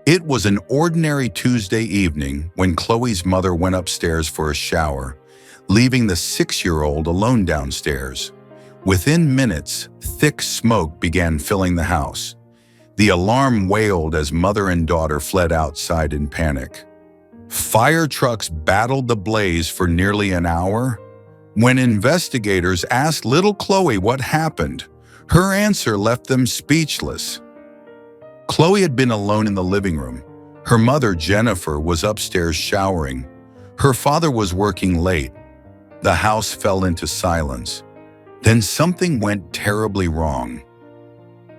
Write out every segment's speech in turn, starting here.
It was an ordinary Tuesday evening when Chloe's mother went upstairs for a shower, leaving the 6-year-old alone downstairs. Within minutes, thick smoke began filling the house. The alarm wailed as mother and daughter fled outside in panic. Fire trucks battled the blaze for nearly an hour. When investigators asked little Chloe what happened, her answer left them speechless. Chloe had been alone in the living room. Her mother, Jennifer, was upstairs showering. Her father was working late. The house fell into silence. Then something went terribly wrong.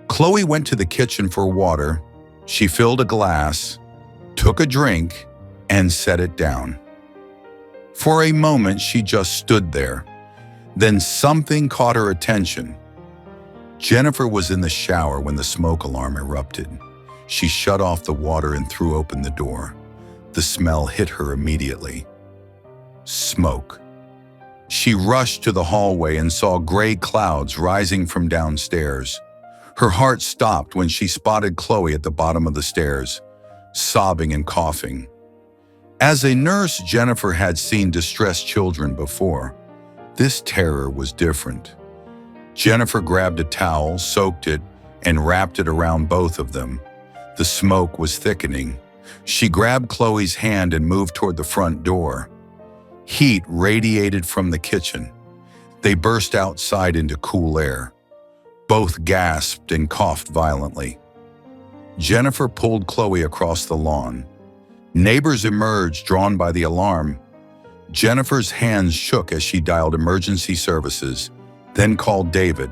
Chloe went to the kitchen for water. She filled a glass, took a drink, and set it down. For a moment, she just stood there. Then something caught her attention. Jennifer was in the shower when the smoke alarm erupted. She shut off the water and threw open the door. The smell hit her immediately. Smoke. She rushed to the hallway and saw gray clouds rising from downstairs. Her heart stopped when she spotted Chloe at the bottom of the stairs, sobbing and coughing. As a nurse, Jennifer had seen distressed children before. This terror was different. Jennifer grabbed a towel, soaked it, and wrapped it around both of them. The smoke was thickening. She grabbed Chloe's hand and moved toward the front door. Heat radiated from the kitchen. They burst outside into cool air. Both gasped and coughed violently. Jennifer pulled Chloe across the lawn. Neighbors emerged, drawn by the alarm. Jennifer's hands shook as she dialed emergency services, then called David.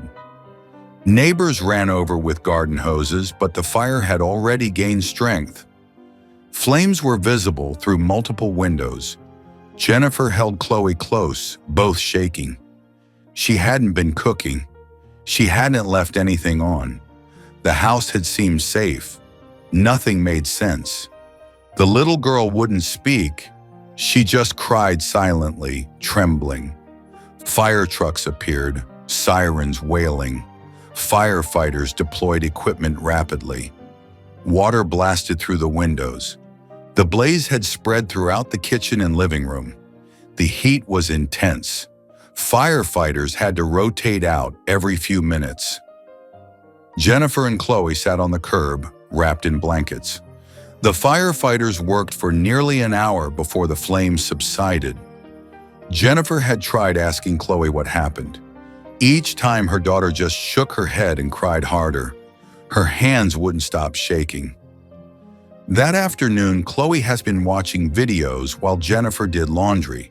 Neighbors ran over with garden hoses, but the fire had already gained strength. Flames were visible through multiple windows. Jennifer held Chloe close, both shaking. She hadn't been cooking. She hadn't left anything on. The house had seemed safe. Nothing made sense. The little girl wouldn't speak. She just cried silently, trembling. Fire trucks appeared, sirens wailing. Firefighters deployed equipment rapidly. Water blasted through the windows. The blaze had spread throughout the kitchen and living room. The heat was intense. Firefighters had to rotate out every few minutes. Jennifer and Chloe sat on the curb, wrapped in blankets. The firefighters worked for nearly an hour before the flames subsided. Jennifer had tried asking Chloe what happened. Each time her daughter just shook her head and cried harder. Her hands wouldn't stop shaking. That afternoon, Chloe has been watching videos while Jennifer did laundry.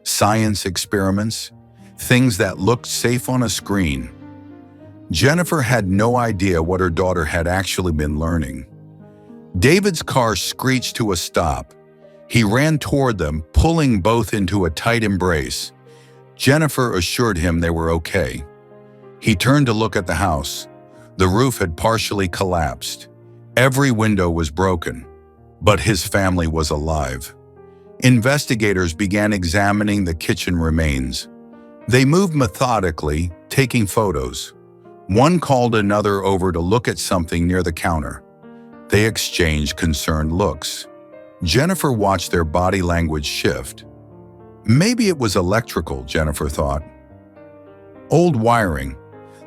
Science experiments, things that looked safe on a screen. Jennifer had no idea what her daughter had actually been learning. David's car screeched to a stop. He ran toward them, pulling both into a tight embrace. Jennifer assured him they were okay. He turned to look at the house. The roof had partially collapsed. Every window was broken, but his family was alive. Investigators began examining the kitchen remains. They moved methodically, taking photos. One called another over to look at something near the counter. They exchanged concerned looks. Jennifer watched their body language shift. Maybe it was electrical, Jennifer thought. Old wiring.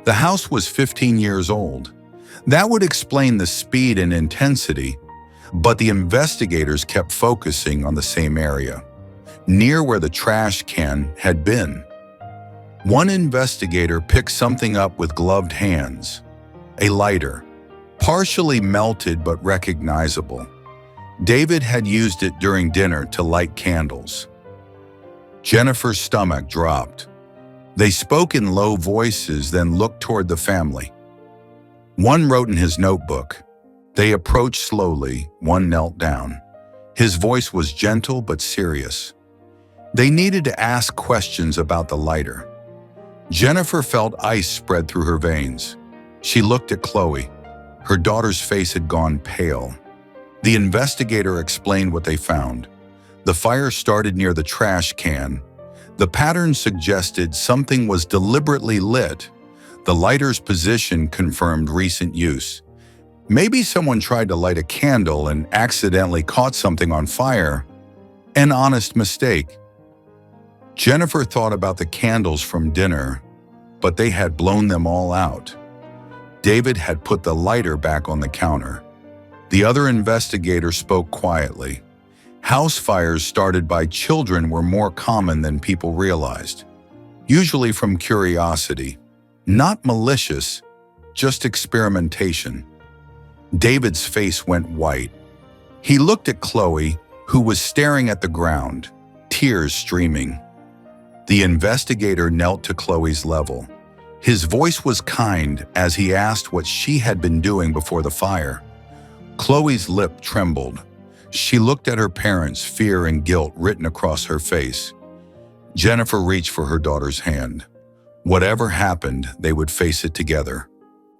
The house was 15 years old. That would explain the speed and intensity, but the investigators kept focusing on the same area, near where the trash can had been. One investigator picked something up with gloved hands, a lighter, partially melted but recognizable. David had used it during dinner to light candles. Jennifer's stomach dropped. They spoke in low voices, then looked toward the family. One wrote in his notebook. They approached slowly, one knelt down. His voice was gentle but serious. They needed to ask questions about the lighter. Jennifer felt ice spread through her veins. She looked at Chloe. Her daughter's face had gone pale. The investigator explained what they found. The fire started near the trash can. The pattern suggested something was deliberately lit. The lighter's position confirmed recent use. Maybe someone tried to light a candle and accidentally caught something on fire. An honest mistake. Jennifer thought about the candles from dinner, but they had blown them all out. David had put the lighter back on the counter. The other investigator spoke quietly. House fires started by children were more common than people realized, usually from curiosity. Not malicious, just experimentation. David's face went white. He looked at Chloe, who was staring at the ground, tears streaming. The investigator knelt to Chloe's level. His voice was kind as he asked what she had been doing before the fire. Chloe's lip trembled. She looked at her parents, fear and guilt written across her face. Jennifer reached for her daughter's hand. Whatever happened, they would face it together.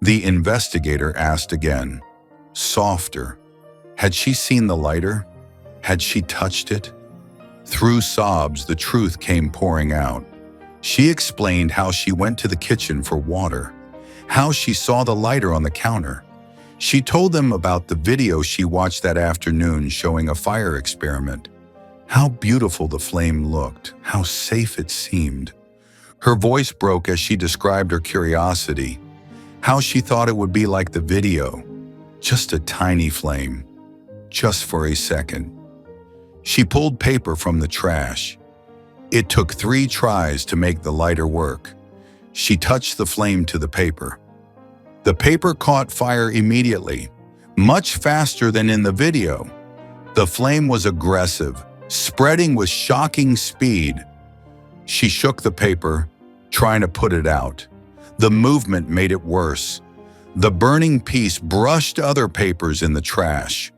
The investigator asked again, softer. Had she seen the lighter? Had she touched it? Through sobs, the truth came pouring out. She explained how she went to the kitchen for water, how she saw the lighter on the counter. She told them about the video she watched that afternoon showing a fire experiment. How beautiful the flame looked, how safe it seemed. Her voice broke as she described her curiosity, how she thought it would be like the video, just a tiny flame, just for a second. She pulled paper from the trash. It took 3 tries to make the lighter work. She touched the flame to the paper. The paper caught fire immediately, much faster than in the video. The flame was aggressive, spreading with shocking speed. She shook the paper, trying to put it out. The movement made it worse. The burning piece brushed other papers in the trash.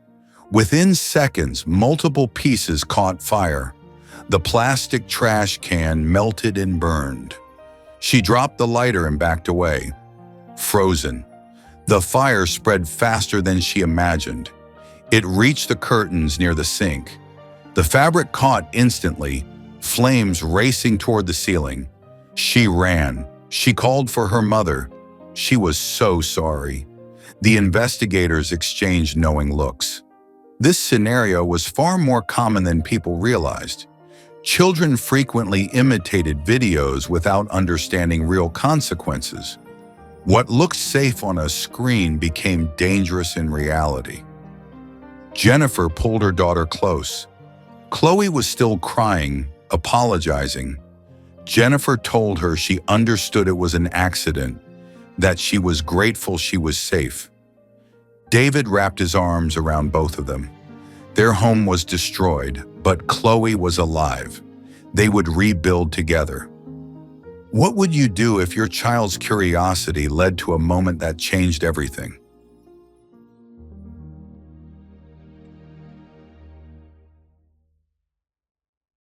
Within seconds, multiple pieces caught fire. The plastic trash can melted and burned. She dropped the lighter and backed away. Frozen. The fire spread faster than she imagined. It reached the curtains near the sink. The fabric caught instantly, flames racing toward the ceiling. She ran. She called for her mother. She was so sorry. The investigators exchanged knowing looks. This scenario was far more common than people realized. Children frequently imitated videos without understanding real consequences. What looked safe on a screen became dangerous in reality. Jennifer pulled her daughter close. Chloe was still crying, apologizing. Jennifer told her she understood it was an accident, that she was grateful she was safe. David wrapped his arms around both of them. Their home was destroyed, but Chloe was alive. They would rebuild together. What would you do if your child's curiosity led to a moment that changed everything?